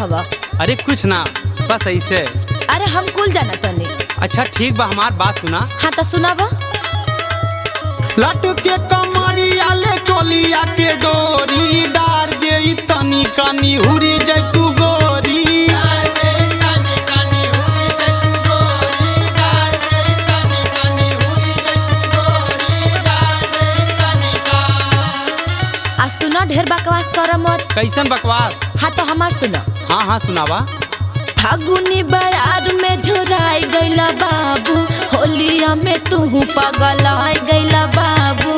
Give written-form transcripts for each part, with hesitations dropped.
हवा? अरे कुछ ना, बस ऐसे। अरे हम कुल जाना तनी। अच्छा ठीक बा, हमार बात सुना। हाँ तो सुनावा। लट के कमरिया ले चोलिया के डोरी डार दे तनी कनी हुरी जाय तू गोरी। आ सुना, ढेर बकवास कर मत। कैसन बकवास? हाँ तो हमार सुना। हाँ हाँ सुनावा। फागुनी बयार में झुराई गईला बाबू, होलिया में तू पागल आई गईला बाबू।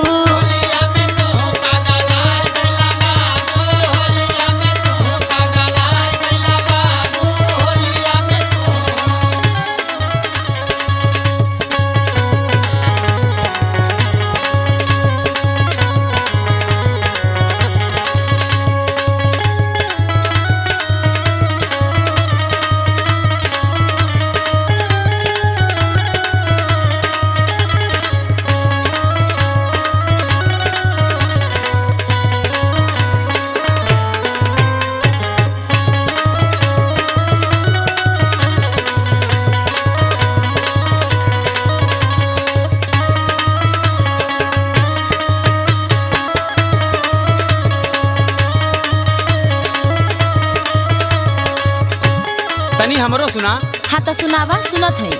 तनी हमरो सुना। हाँ तो सुनावा, सुनत है।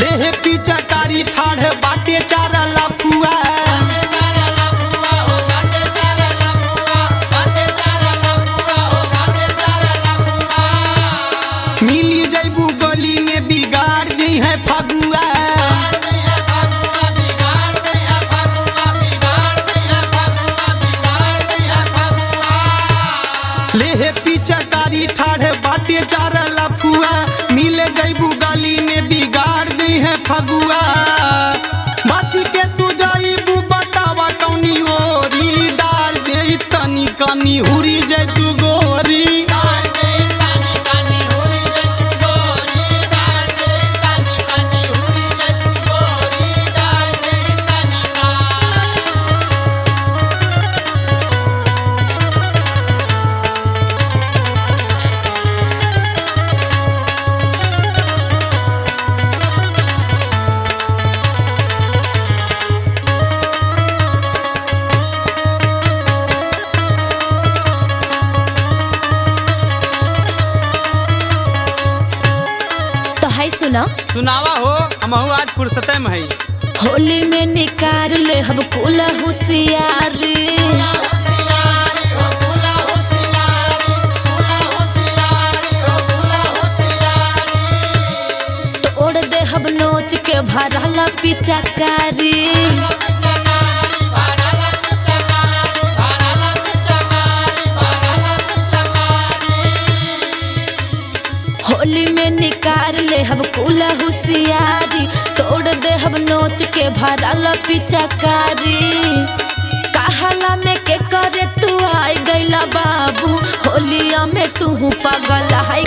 ले हे पीछा कारी ठाढ़ बाटे चारा लाफुआ। मिली जैबू गली में बिगाड़ दी है फगुआ। ले हे पीछा कारी ठाढ़ बाटे चारा लाफुआ। मिले जैबू गली में बिगाड़ दी है फगुआ। बाची के तू जाइबू बतावा कौनी ओरी डाल दे तनी कनी हुरी जाय तू गोरी। सुना। सुनावा हो, हमहू आज फुर्सत में है। होली में निकार ले हम कुला होशियारी। तोड़ दे हम नोच के भरला पिचकारी। होली में निकाल ले हम कुला होशियारी। तोड़ दे हम नोच के भरला पिचकारी। कहला में के करे तू आई गईला बाबू, होलिया में तू पागल आई